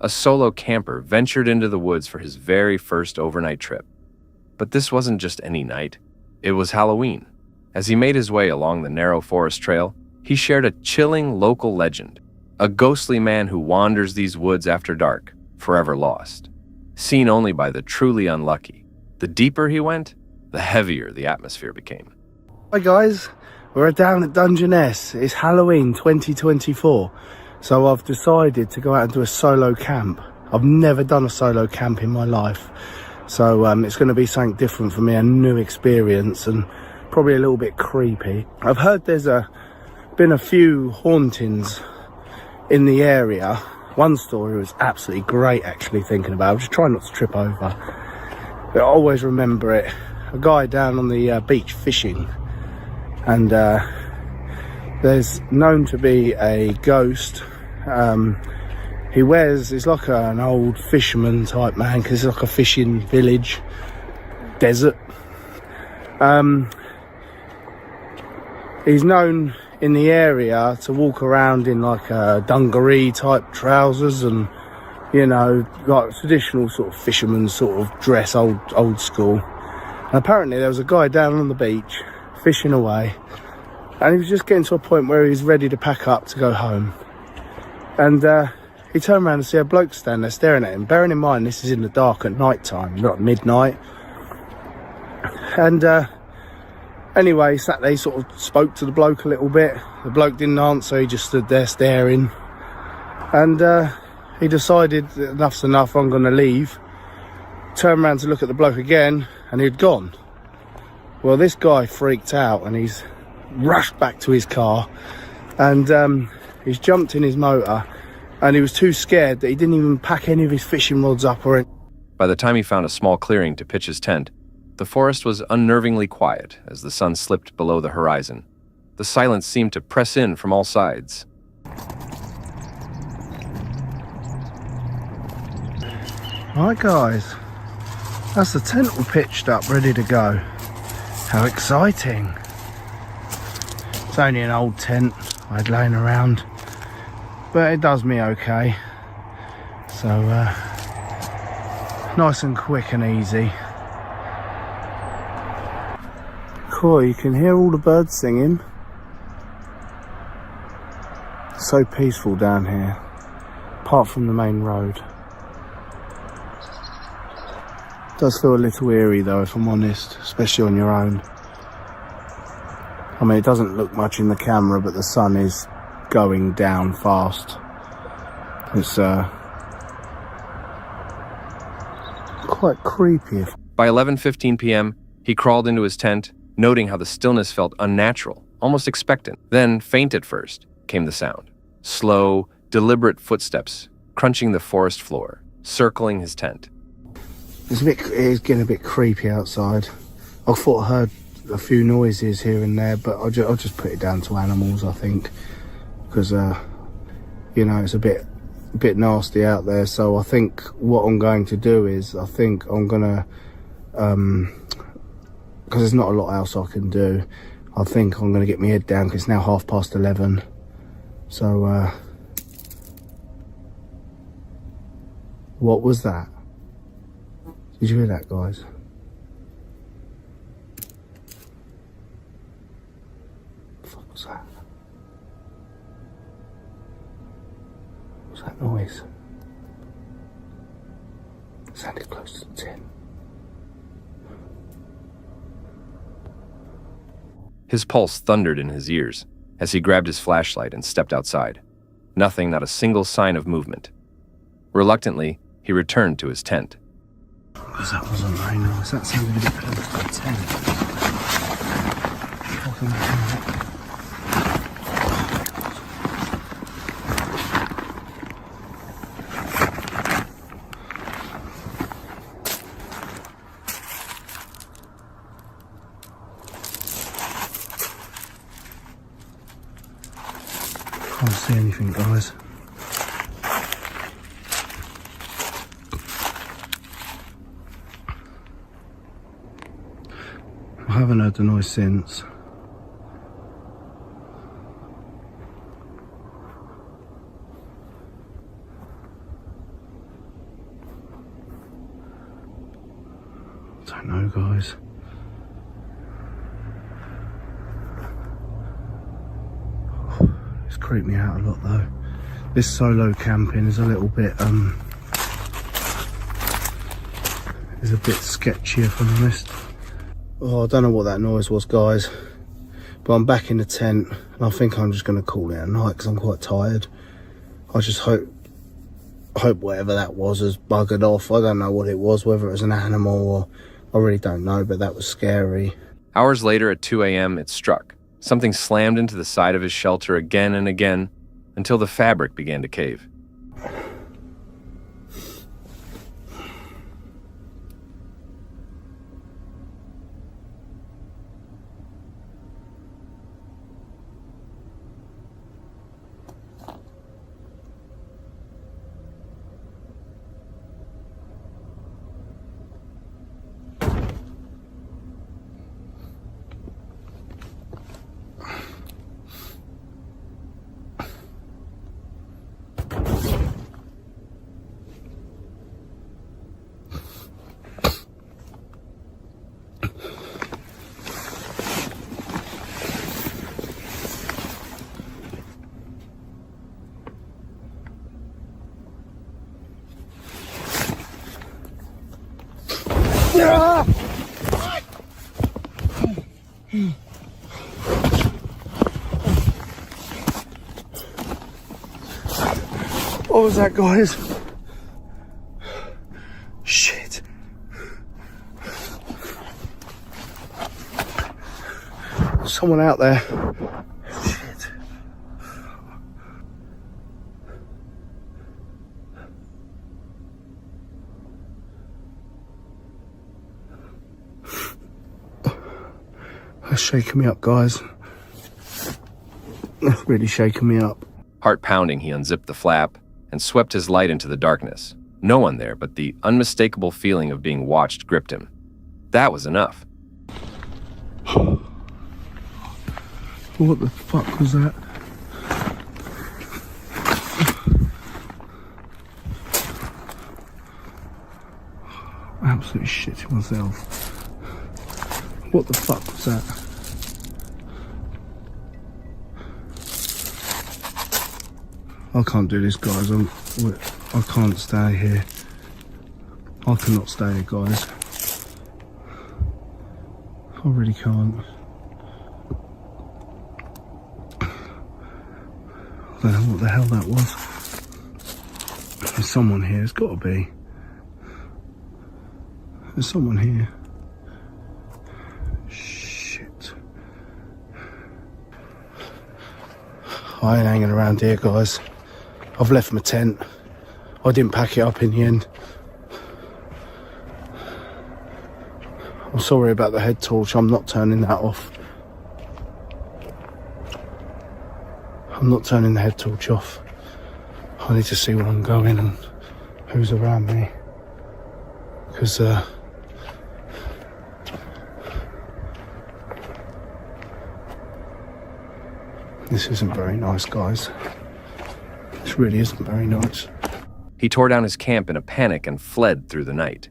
A solo camper ventured into the woods for his very first overnight trip. But this wasn't just any night. It was Halloween. As he made his way along the narrow forest trail, he shared a chilling local legend. A ghostly man who wanders these woods after dark, forever lost. Seen only by the truly unlucky. The deeper he went, the heavier the atmosphere became. Hi guys, we're down at Dungeness. It's Halloween 2024. So I've decided to go out and do a solo camp. I've never done a solo camp in my life. So it's going to be something different for me, a new experience and probably a little bit creepy. I've heard there's been a few hauntings in the area. One story was absolutely great actually thinking about it. I'm just trying not to trip over. But I always remember it. A guy down on the beach fishing. And there's known to be a ghost. He's like an old fisherman type man, because it's like a fishing village, desert. He's known in the area to walk around in like dungaree type trousers and, you know, like traditional sort of fisherman sort of dress, old school. And apparently there was a guy down on the beach fishing away, and he was just getting to a point where he's ready to pack up to go home. And he turned around and see a bloke standing there staring at him. Bearing in mind this is in the dark at night time, not midnight. And anyway, he sat there, he sort of spoke to the bloke a little bit. The bloke didn't answer, he just stood there staring. And he decided enough's enough, I'm going to leave. Turned around to look at the bloke again, and he'd gone. Well, this guy freaked out and he's rushed back to his car, and he's jumped in his motor, and he was too scared that he didn't even pack any of his fishing rods up or anything. By the time he found a small clearing to pitch his tent, the forest was unnervingly quiet as the sun slipped below the horizon. The silence seemed to press in from all sides. Right guys, that's the tent all pitched up, ready to go. How exciting. It's only an old tent I had laying around, but it does me okay. So nice and quick and easy. Cool, you can hear all the birds singing. So peaceful down here, apart from the main road. Does feel a little eerie though, if I'm honest, especially on your own. I mean, it doesn't look much in the camera, but the sun is going down fast. It's quite creepy. By 11:15 p.m., he crawled into his tent, noting how the stillness felt unnatural, almost expectant. Then, faint at first, came the sound. Slow, deliberate footsteps, crunching the forest floor, circling his tent. It's getting a bit creepy outside. I thought I heard a few noises here and there, but I'll just put it down to animals, I think, because you know, it's a bit nasty out there. So I think what I'm going to do is, I think I'm gonna because there's not a lot else I can do, I think I'm gonna get my head down, because it's now 11:30. So what was that? Did you hear that, guys? What the fuck was that? What was that noise? It sounded close to the 10. His pulse thundered in his ears as he grabbed his flashlight and stepped outside. Nothing, not a single sign of movement. Reluctantly, he returned to his tent. Because that wasn't very nice. That sounded a bit close to the 10. Can't see anything, guys. I haven't heard the noise since. don't know, guys. It's creeped me out a lot though. This solo camping is a little bit is a bit sketchy, if I'm honest. Oh, I don't know what that noise was, guys, but I'm back in the tent and I think I'm just going to call it a night because I'm quite tired. I just hope whatever that was has buggered off. I don't know what it was, whether it was an animal or I really don't know, but that was scary. Hours later at 2 a.m., it struck. Something slammed into the side of his shelter again and again until the fabric began to cave. What was that, guys? Shit. Someone out there. Shit. That's shaking me up, guys. That's really shaking me up. Heart pounding, he unzipped the flap and swept his light into the darkness. No one there, but the unmistakable feeling of being watched gripped him. That was enough. What the fuck was that? Absolutely shitting myself. What the fuck was that? I can't do this, guys. I can't stay here. I cannot stay here, guys. I really can't. I don't know what the hell that was. There's someone here. There's got to be. There's someone here. Shit. I ain't hanging around here, guys. I've left my tent. I didn't pack it up in the end. I'm sorry about the head torch. I'm not turning that off. I'm not turning the head torch off. I need to see where I'm going and who's around me. Because, this isn't very nice, guys. This really isn't very nice. He tore down his camp in a panic and fled through the night.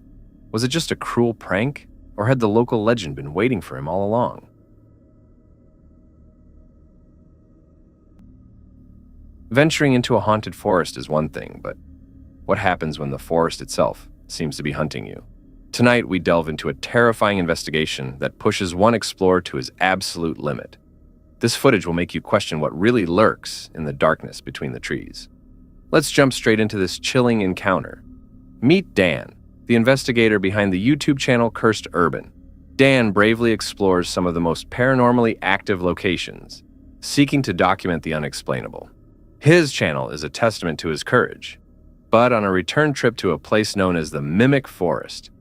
Was it just a cruel prank, or had the local legend been waiting for him all along? Venturing into a haunted forest is one thing, but what happens when the forest itself seems to be hunting you? Tonight, we delve into a terrifying investigation that pushes one explorer to his absolute limit. This footage will make you question what really lurks in the darkness between the trees. Let's jump straight into this chilling encounter. Meet Dan, the investigator behind the YouTube channel Cursed Urban. Dan bravely explores some of the most paranormally active locations, seeking to document the unexplainable. His channel is a testament to his courage. But on a return trip to a place known as the Mimic Forest,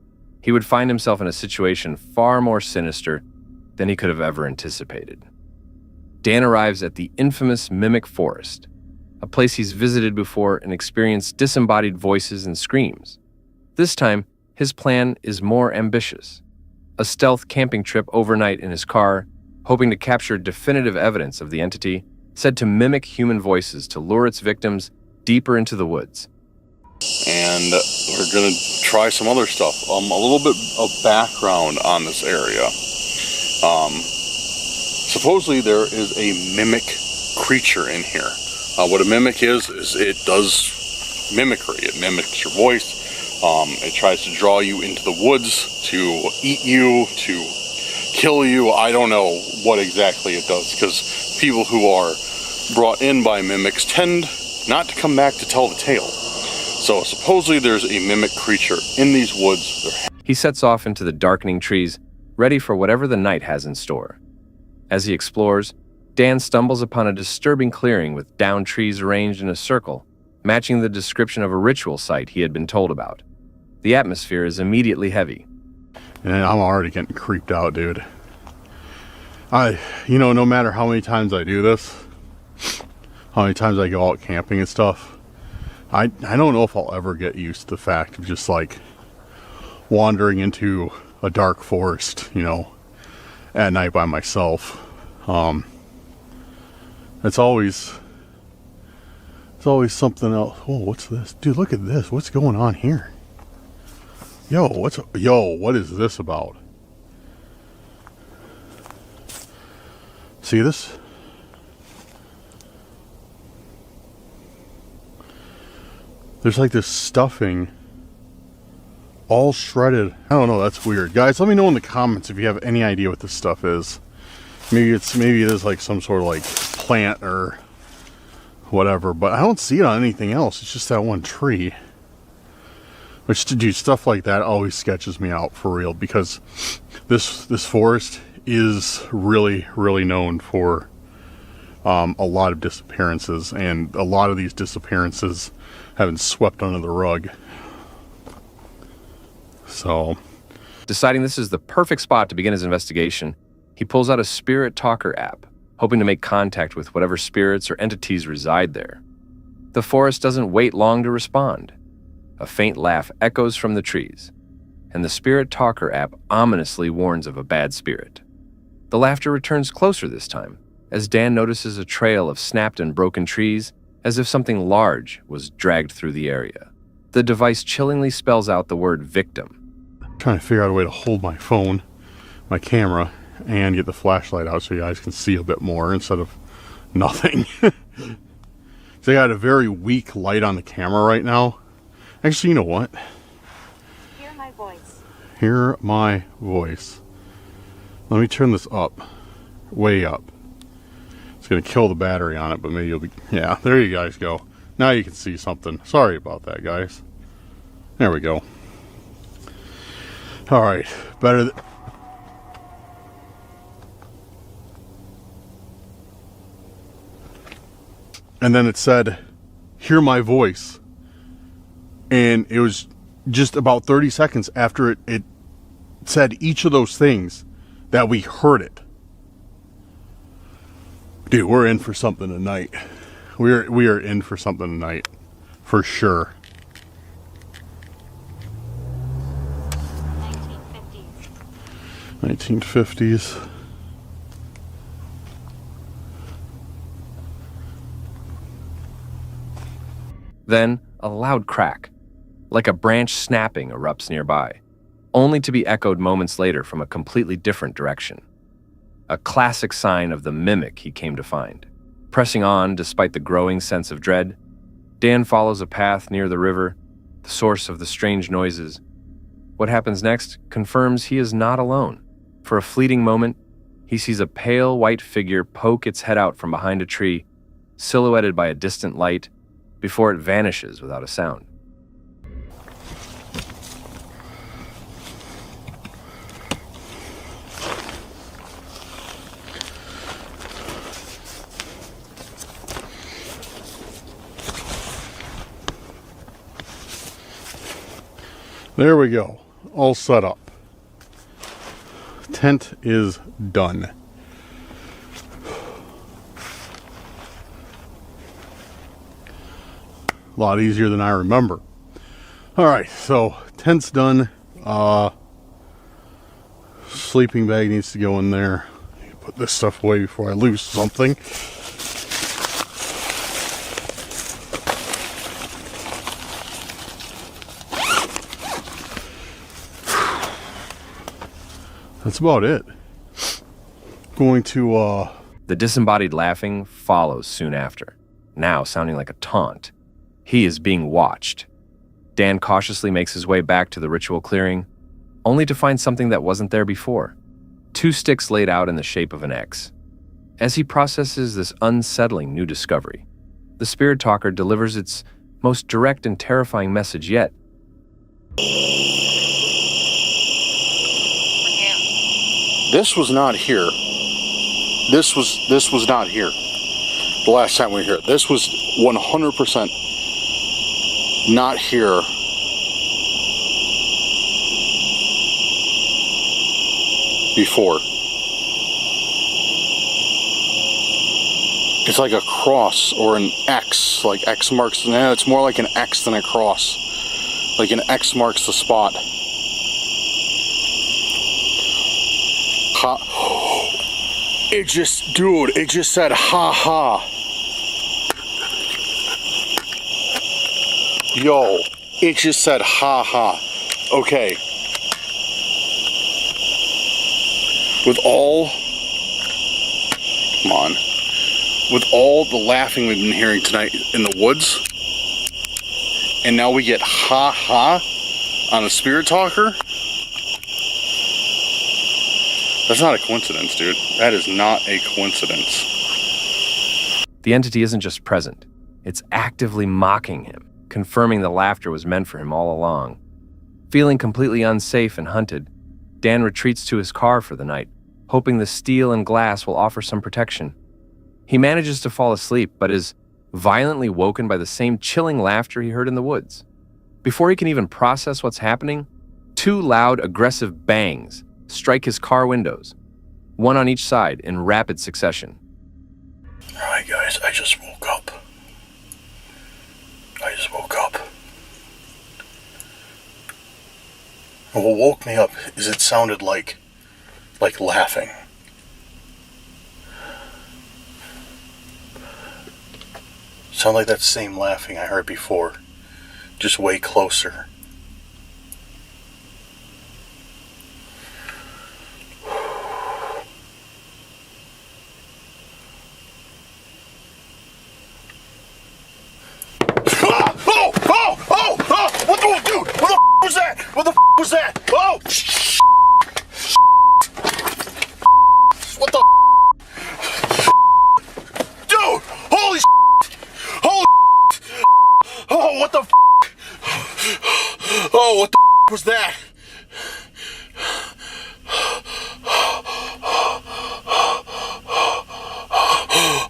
he would find himself in a situation far more sinister than he could have ever anticipated. Dan arrives at the infamous Mimic Forest, a place he's visited before and experienced disembodied voices and screams. This time, his plan is more ambitious. A stealth camping trip overnight in his car, hoping to capture definitive evidence of the entity, said to mimic human voices to lure its victims deeper into the woods. and we're gonna try some other stuff. A little bit of background on this area. Supposedly there is a mimic creature in here. What a mimic is it does mimicry. It mimics your voice. It tries to draw you into the woods to eat you, to kill you. I don't know what exactly it does, because people who are brought in by mimics tend not to come back to tell the tale. So supposedly there's a mimic creature in these woods. He sets off into the darkening trees, ready for whatever the night has in store. As he explores, Dan stumbles upon a disturbing clearing with downed trees arranged in a circle, matching the description of a ritual site he had been told about. The atmosphere is immediately heavy. And I'm already getting creeped out, dude. No matter how many times I do this, how many times I go out camping and stuff, I don't know if I'll ever get used to the fact of just like wandering into a dark forest, at night by myself. It's always something else. Oh, what's this? Dude, look at this. What's going on here? What is this about? See this? There's like this stuffing all shredded. I don't know, that's weird. Guys, let me know in the comments if you have any idea what this stuff is. Maybe it is like some sort of like plant or whatever, but I don't see it on anything else. It's just that one tree. Which, dude, stuff like that always sketches me out for real, because this forest is really, really known for a lot of disappearances, and a lot of these disappearances have been swept under the rug. So, deciding this is the perfect spot to begin his investigation, he pulls out a Spirit Talker app, hoping to make contact with whatever spirits or entities reside there. The forest doesn't wait long to respond. A faint laugh echoes from the trees, and the Spirit Talker app ominously warns of a bad spirit. The laughter returns closer this time, as Dan notices a trail of snapped and broken trees, as if something large was dragged through the area. The device chillingly spells out the word victim. I'm trying to figure out a way to hold my phone, my camera, and get the flashlight out so you guys can see a bit more instead of nothing. So I got a very weak light on the camera right now. Actually, you know what? Hear my voice. Hear my voice. Let me turn this up. Way up. It's going to kill the battery on it, but maybe you'll be... Yeah, there you guys go. Now you can see something. Sorry about that, guys. There we go. Alright. Better... And then it said, hear my voice. And it was just about 30 seconds after it said each of those things that we heard it. Dude, we're in for something tonight. We are in for something tonight. For sure. 1950s. Then, a loud crack, like a branch snapping, erupts nearby, only to be echoed moments later from a completely different direction. A classic sign of the mimic he came to find. Pressing on despite the growing sense of dread, Dan follows a path near the river, the source of the strange noises. What happens next confirms he is not alone. For a fleeting moment, he sees a pale white figure poke its head out from behind a tree, silhouetted by a distant light, before it vanishes without a sound. There we go. All set up. Tent is done. A lot easier than I remember. Alright, so tent's done. Sleeping bag needs to go in there. Put this stuff away before I lose something. That's about it. Going to, The disembodied laughing follows soon after, now sounding like a taunt. He is being watched. Dan cautiously makes his way back to the ritual clearing, only to find something that wasn't there before. 2 sticks laid out in the shape of an X. As he processes this unsettling new discovery, the spirit talker delivers its most direct and terrifying message yet. this was not here. This was not here. The last time we were here. This was 100% not here. Before. It's like a cross or an X, like X marks, nah, it's more like an X than a cross. Like an X marks the spot. Ha. It just, dude, it just said ha ha. Yo, it just said ha ha. Okay. With all, come on, with all the laughing we've been hearing tonight in the woods, and now we get ha ha on a spirit talker, that's not a coincidence, dude. That is not a coincidence. The entity isn't just present, it's actively mocking him, confirming the laughter was meant for him all along. Feeling completely unsafe and hunted, Dan retreats to his car for the night, hoping the steel and glass will offer some protection. He manages to fall asleep, but is violently woken by the same chilling laughter he heard in the woods. Before he can even process what's happening, 2 loud, aggressive bangs strike his car windows, one on each side in rapid succession. Alright guys, I just woke up. And what woke me up is it sounded like laughing. Sound like that same laughing I heard before, just way closer. What the, dude? What the was that? What the was that? Oh! What the? Dude! Holy! Holy! Oh, what the? Oh, what the was that?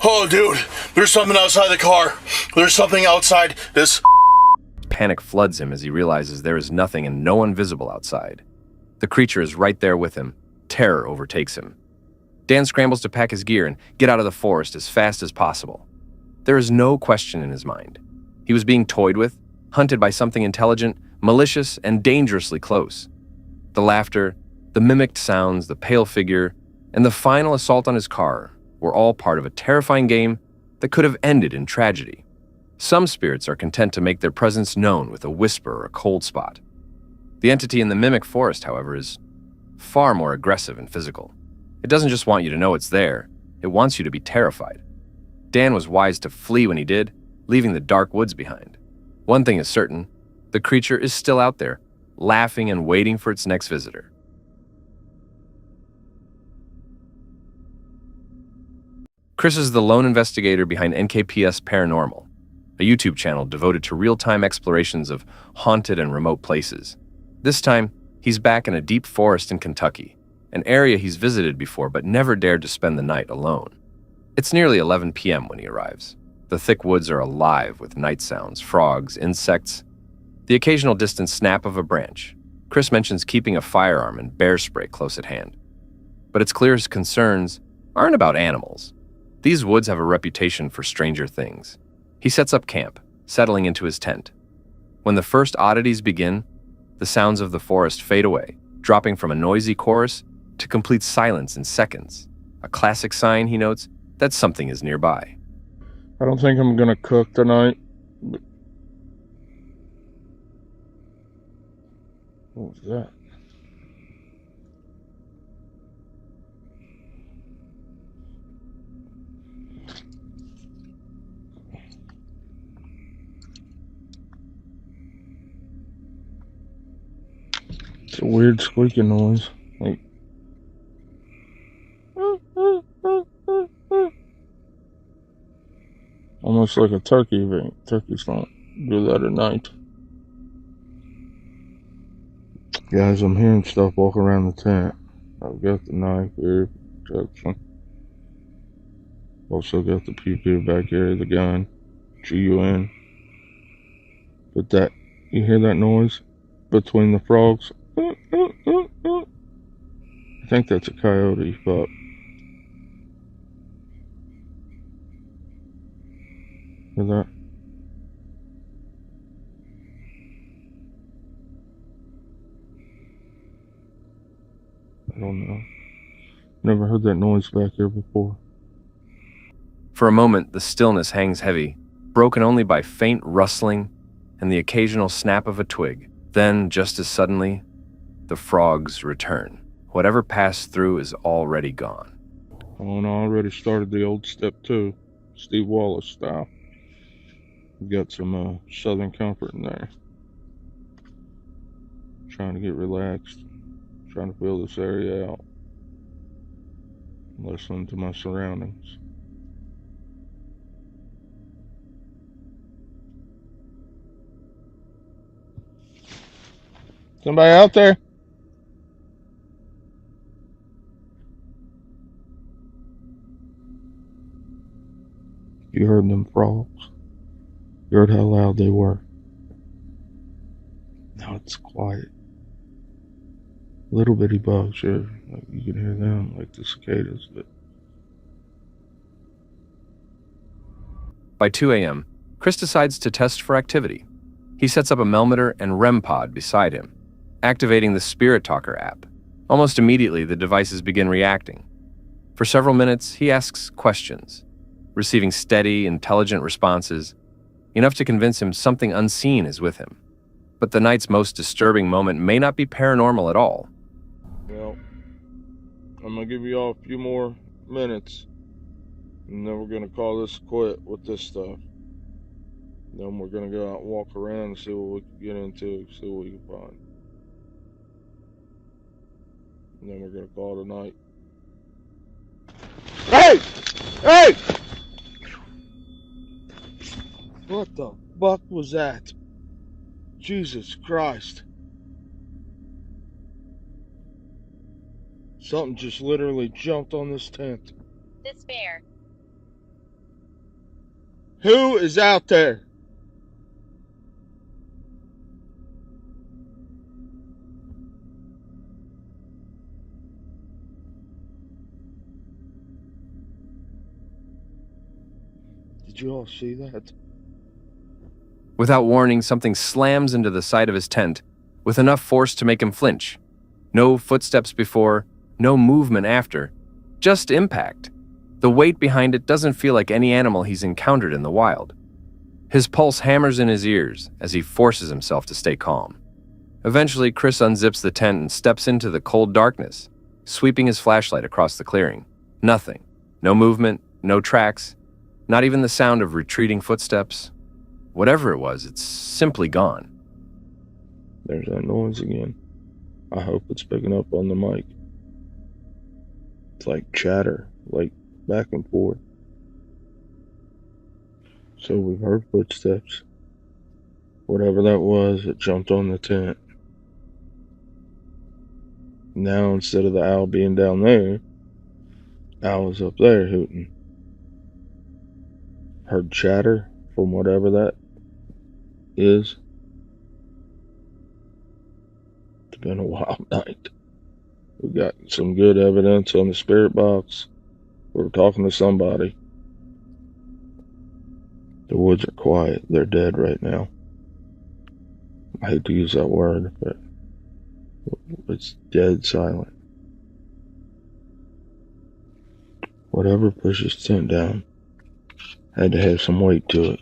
Oh, dude! There's something outside the car. There's something outside this. Panic floods him as he realizes there is nothing and no one visible outside. The creature is right there with him. Terror overtakes him. Dan scrambles to pack his gear and get out of the forest as fast as possible. There is no question in his mind. He was being toyed with, hunted by something intelligent, malicious, and dangerously close. The laughter, the mimicked sounds, the pale figure, and the final assault on his car were all part of a terrifying game that could have ended in tragedy. Some spirits are content to make their presence known with a whisper or a cold spot. The entity in the mimic forest, however, is far more aggressive and physical. It doesn't just want you to know it's there, it wants you to be terrified. Dan was wise to flee when he did, leaving the dark woods behind. One thing is certain, the creature is still out there, laughing and waiting for its next visitor. Chris is the lone investigator behind NKPS Paranormal, a YouTube channel devoted to real-time explorations of haunted and remote places. This time, he's back in a deep forest in Kentucky, an area he's visited before but never dared to spend the night alone. It's nearly 11 p.m. when he arrives. The thick woods are alive with night sounds, frogs, insects, the occasional distant snap of a branch. Chris mentions keeping a firearm and bear spray close at hand. But it's clear his concerns aren't about animals. These woods have a reputation for stranger things. He sets up camp, settling into his tent. When the first oddities begin, the sounds of the forest fade away, dropping from a noisy chorus to complete silence in seconds. A classic sign, he notes, that something is nearby. I don't think I'm gonna cook tonight. What was that? It's a weird squeaking noise. Like, almost like a turkey event. Turkeys don't do that at night. Guys, I'm hearing stuff walking around the tent. I've got the knife here for protection. Also got the PP back here, the gun, GUN. But that, you hear that noise between the frogs? I think that's a coyote, but hear that? I don't know. Never heard that noise back here before. For a moment, the stillness hangs heavy, broken only by faint rustling and the occasional snap of a twig. Then, just as suddenly, the frogs return. Whatever passed through is already gone. Oh, and I already started the old step 2, Steve Wallace style. Got some Southern Comfort in there. Trying to get relaxed. Trying to fill this area out. Listening to my surroundings. Somebody out there? You heard them frogs? You heard how loud they were? Now it's quiet. Little bitty bugs, sure. Like you can hear them, like the cicadas, but By 2 a.m., Chris decides to test for activity. He sets up a Melmeter and REM pod beside him, activating the Spirit Talker app. Almost immediately, the devices begin reacting. For several minutes, he asks questions, receiving steady, intelligent responses, enough to convince him something unseen is with him. But the night's most disturbing moment may not be paranormal at all. well, I'm gonna give you all a few more minutes, and then we're gonna call this quit with this stuff. Then we're gonna go out and walk around and see what we can get into, see what we can find. And then we're gonna call it a night. Hey! Hey! What the fuck was that? Jesus Christ. Something just literally jumped on this tent. Despair. Who is out there? Did you all see that? Without warning, something slams into the side of his tent with enough force to make him flinch. No footsteps before, no movement after, just impact. The weight behind it doesn't feel like any animal he's encountered in the wild. His pulse hammers in his ears as he forces himself to stay calm. Eventually, Chris unzips the tent and steps into the cold darkness, sweeping his flashlight across the clearing. Nothing. No movement, no tracks, not even the sound of retreating footsteps. Whatever it was, it's simply gone. There's that noise again. I hope it's picking up on the mic. It's like chatter, like back and forth. So we've heard footsteps. Whatever that was, it jumped on the tent. Now instead of the owl being down there, owl is up there hooting. Heard chatter from whatever that is. It's been a wild night. We got some good evidence on the spirit box. We were talking to somebody. The woods are quiet. They're dead right now. I hate to use that word, but it's dead silent. Whatever pushes the tent down had to have some weight to it.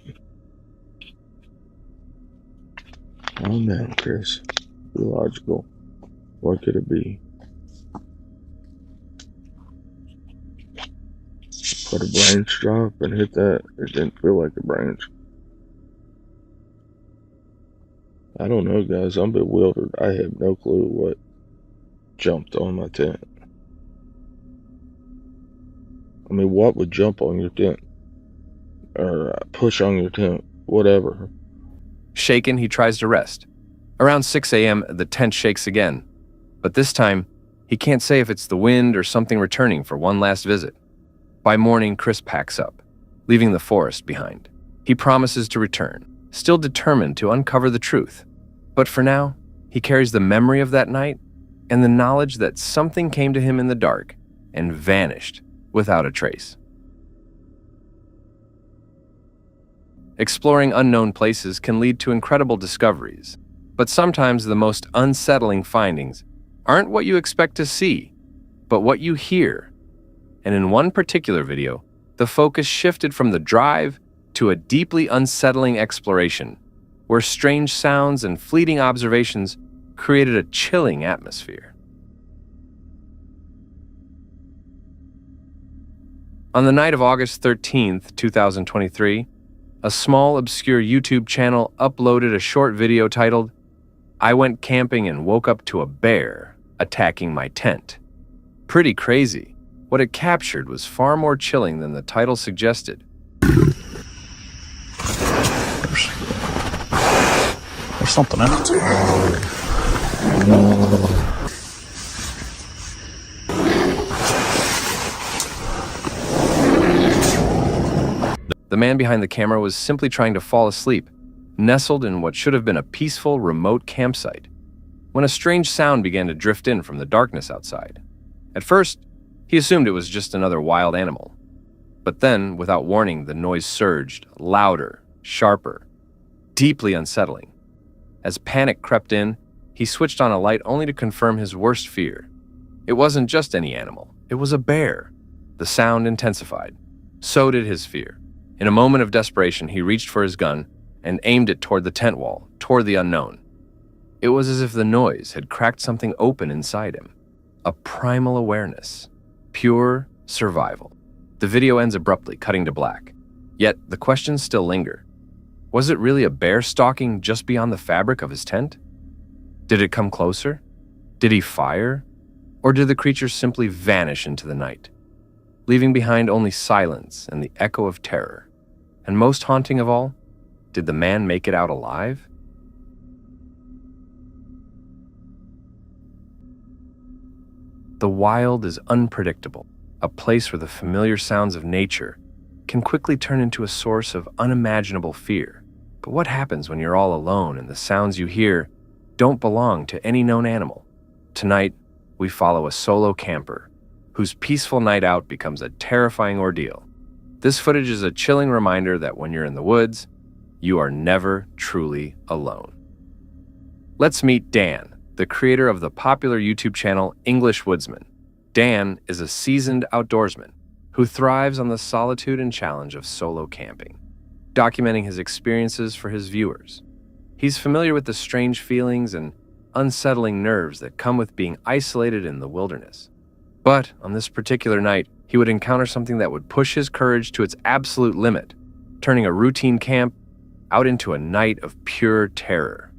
Calm down, Chris. Be logical. What could it be? But a branch drop and hit that. It didn't feel like a branch. I don't know, guys. I'm bewildered. I have no clue what jumped on my tent. I mean, what would jump on your tent? Or push on your tent? Whatever. Shaken, he tries to rest. Around 6 a.m., the tent shakes again. But this time, he can't say if it's the wind or something returning for one last visit. By morning, Chris packs up, leaving the forest behind. He promises to return, still determined to uncover the truth. But for now, he carries the memory of that night and the knowledge that something came to him in the dark and vanished without a trace. Exploring unknown places can lead to incredible discoveries, but sometimes the most unsettling findings aren't what you expect to see, but what you hear. And in one particular video, the focus shifted from the drive to a deeply unsettling exploration, where strange sounds and fleeting observations created a chilling atmosphere. On the night of August 13th, 2023, a small, obscure YouTube channel uploaded a short video titled, "I went camping and woke up to a bear attacking my tent." Pretty crazy. What it captured was far more chilling than the title suggested. There's something in it. The man behind the camera was simply trying to fall asleep, nestled in what should have been a peaceful, remote campsite, when a strange sound began to drift in from the darkness outside. At first, he assumed it was just another wild animal. But then, without warning, the noise surged, louder, sharper, deeply unsettling. As panic crept in, he switched on a light only to confirm his worst fear. It wasn't just any animal, it was a bear. The sound intensified. So did his fear. In a moment of desperation, he reached for his gun and aimed it toward the tent wall, toward the unknown. It was as if the noise had cracked something open inside him. A primal awareness. Pure survival. The video ends abruptly, cutting to black. Yet, the questions still linger. Was it really a bear stalking just beyond the fabric of his tent? Did it come closer? Did he fire? Or did the creature simply vanish into the night, leaving behind only silence and the echo of terror? And most haunting of all, did the man make it out alive? The wild is unpredictable, a place where the familiar sounds of nature can quickly turn into a source of unimaginable fear. But what happens when you're all alone and the sounds you hear don't belong to any known animal? Tonight, we follow a solo camper whose peaceful night out becomes a terrifying ordeal. This footage is a chilling reminder that when you're in the woods, you are never truly alone. Let's meet Dan, the creator of the popular YouTube channel English Woodsman. Dan is a seasoned outdoorsman who thrives on the solitude and challenge of solo camping, documenting his experiences for his viewers. He's familiar with the strange feelings and unsettling nerves that come with being isolated in the wilderness. But on this particular night, he would encounter something that would push his courage to its absolute limit, turning a routine camp out into a night of pure terror.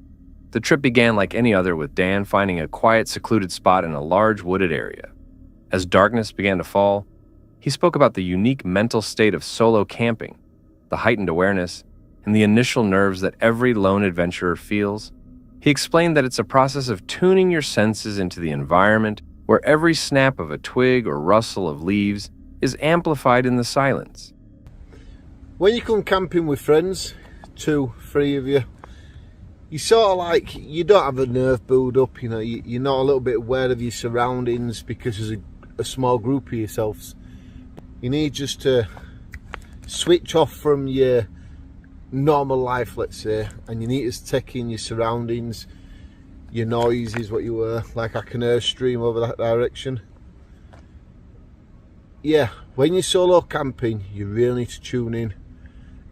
The trip began like any other, with Dan finding a quiet, secluded spot in a large wooded area. As darkness began to fall, he spoke about the unique mental state of solo camping, the heightened awareness, and the initial nerves that every lone adventurer feels. He explained that it's a process of tuning your senses into the environment, where every snap of a twig or rustle of leaves is amplified in the silence. When you come camping with friends, 2, 3 of you, you sort of like, you don't have a nerve build up, you know, you're not a little bit aware of your surroundings because there's a small group of yourselves. You need just to switch off from your normal life, let's say, and you need to take in your surroundings, your noises, what you were, like I can hear a stream over that direction. Yeah, when you're solo camping, you really need to tune in.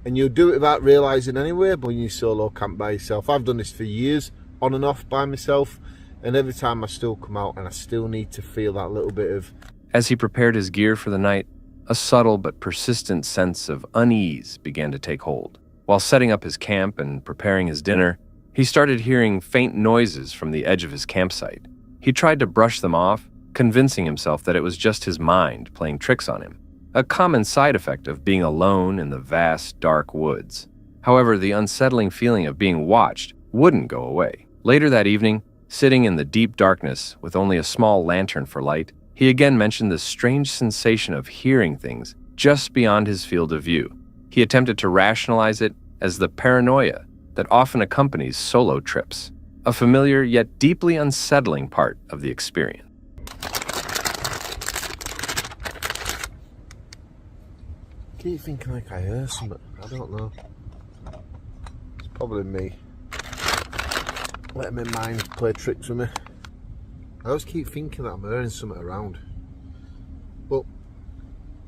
And you'll do it without realising anyway, but when you solo camp by yourself. I've done this for years, on and off by myself, and every time I still come out and I still need to feel that little bit of... As he prepared his gear for the night, a subtle but persistent sense of unease began to take hold. While setting up his camp and preparing his dinner, he started hearing faint noises from the edge of his campsite. He tried to brush them off, convincing himself that it was just his mind playing tricks on him, a common side effect of being alone in the vast, dark woods. However, the unsettling feeling of being watched wouldn't go away. Later that evening, sitting in the deep darkness with only a small lantern for light, he again mentioned the strange sensation of hearing things just beyond his field of view. He attempted to rationalize it as the paranoia that often accompanies solo trips, a familiar yet deeply unsettling part of the experience. I keep thinking like I heard something. I don't know. It's probably me. Letting my mind play tricks with me. I always keep thinking that I'm hearing something around. But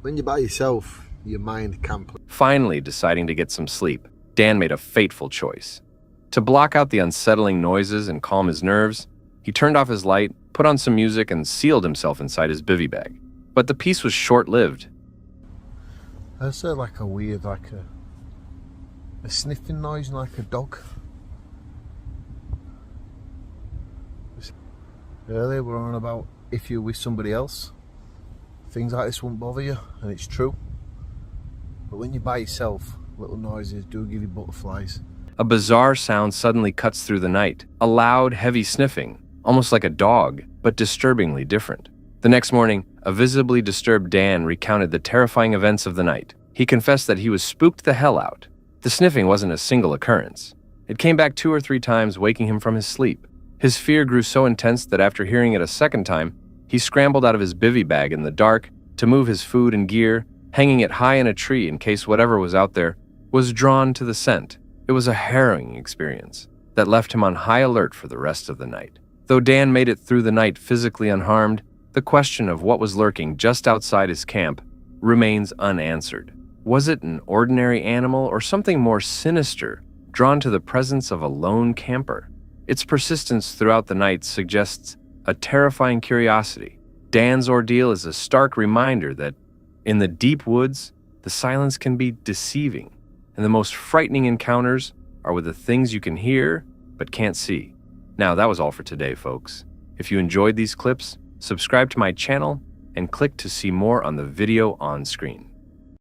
when you're by yourself, your mind can't play. Finally deciding to get some sleep, Dan made a fateful choice. To block out the unsettling noises and calm his nerves, he turned off his light, put on some music, and sealed himself inside his bivy bag. But the peace was short-lived. I heard like a weird, like a sniffing noise, like a dog. Earlier we're on about if you're with somebody else, things like this won't bother you, and it's true. But when you're by yourself, little noises do give you butterflies. A bizarre sound suddenly cuts through the night, a loud, heavy sniffing, almost like a dog, but disturbingly different. The next morning, a visibly disturbed Dan recounted the terrifying events of the night. He confessed that he was spooked the hell out. The sniffing wasn't a single occurrence. It came back 2 or 3 times, waking him from his sleep. His fear grew so intense that after hearing it a second time, he scrambled out of his bivy bag in the dark to move his food and gear, hanging it high in a tree in case whatever was out there was drawn to the scent. It was a harrowing experience that left him on high alert for the rest of the night. Though Dan made it through the night physically unharmed, the question of what was lurking just outside his camp remains unanswered. Was it an ordinary animal or something more sinister, drawn to the presence of a lone camper? Its persistence throughout the night suggests a terrifying curiosity. Dan's ordeal is a stark reminder that, in the deep woods, the silence can be deceiving, and the most frightening encounters are with the things you can hear but can't see. Now, that was all for today, folks. If you enjoyed these clips, subscribe to my channel and click to see more on the video on screen.